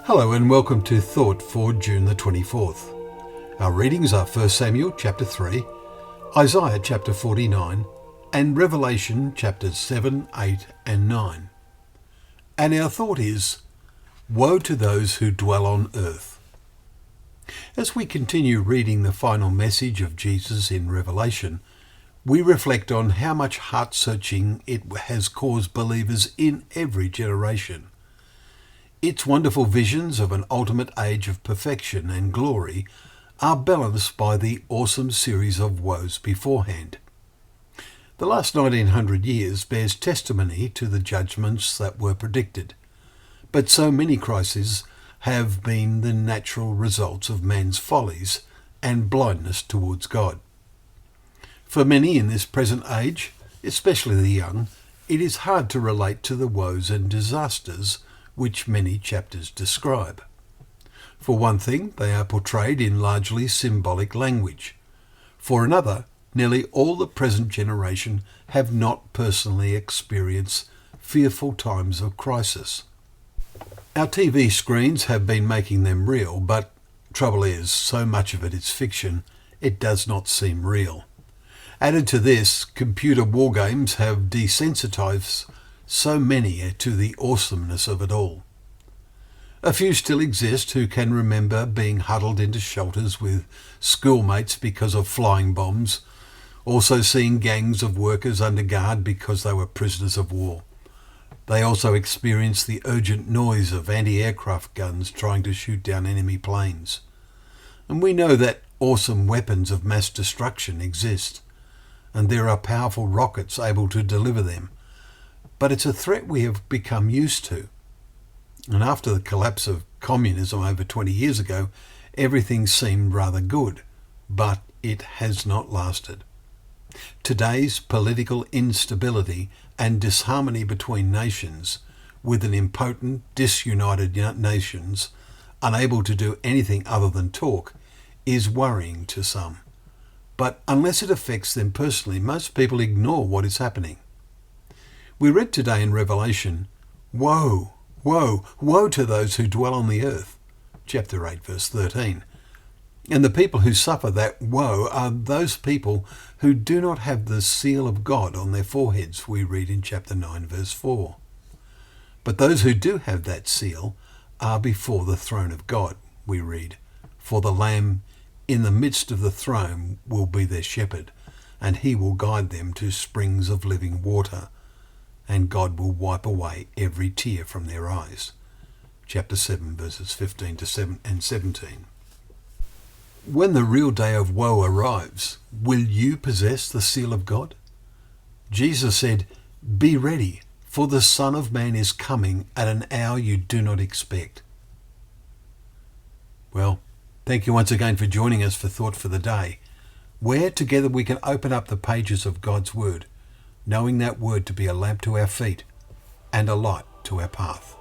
Hello and welcome to Thought for June the 24th. Our readings are 1 Samuel chapter 3, Isaiah chapter 49 and Revelation chapters 7, 8 and 9. And our thought is, Woe to those who dwell on earth. As we continue reading the final message of Jesus in Revelation, we reflect on how much heart-searching it has caused believers in every generation. Its wonderful visions of an ultimate age of perfection and glory are balanced by the awesome series of woes beforehand. The last 1900 years bears testimony to the judgments that were predicted, but so many crises have been the natural results of man's follies and blindness towards God. For many in this present age, especially the young, it is hard to relate to the woes and disasters which many chapters describe. For one thing, they are portrayed in largely symbolic language. For another, nearly all the present generation have not personally experienced fearful times of crisis. Our TV screens have been making them real, but trouble is, so much of it is fiction, it does not seem real. Added to this, computer war games have desensitized so many to the awesomeness of it all. A few still exist who can remember being huddled into shelters with schoolmates because of flying bombs, also seeing gangs of workers under guard because they were prisoners of war. They also experienced the urgent noise of anti-aircraft guns trying to shoot down enemy planes. And we know that awesome weapons of mass destruction exist, and there are powerful rockets able to deliver them. But it's a threat we have become used to. And after the collapse of communism over 20 years ago, everything seemed rather good, but it has not lasted. Today's political instability and disharmony between nations, with an impotent, disunited nations, unable to do anything other than talk, is worrying to some. But unless it affects them personally, most people ignore what is happening. We read today in Revelation, Woe, woe, woe to those who dwell on the earth, chapter 8, verse 13. And the people who suffer that woe are those people who do not have the seal of God on their foreheads, we read in chapter 9, verse 4. But those who do have that seal are before the throne of God, we read. For the Lamb in the midst of the throne will be their shepherd, and he will guide them to springs of living water, and God will wipe away every tear from their eyes. Chapter 7, verses 15 to 17. When the real day of woe arrives, will you possess the seal of God? Jesus said, Be ready, for the Son of Man is coming at an hour you do not expect. Well, thank you once again for joining us for Thought for the Day, where together we can open up the pages of God's Word, knowing that Word to be a lamp to our feet and a light to our path.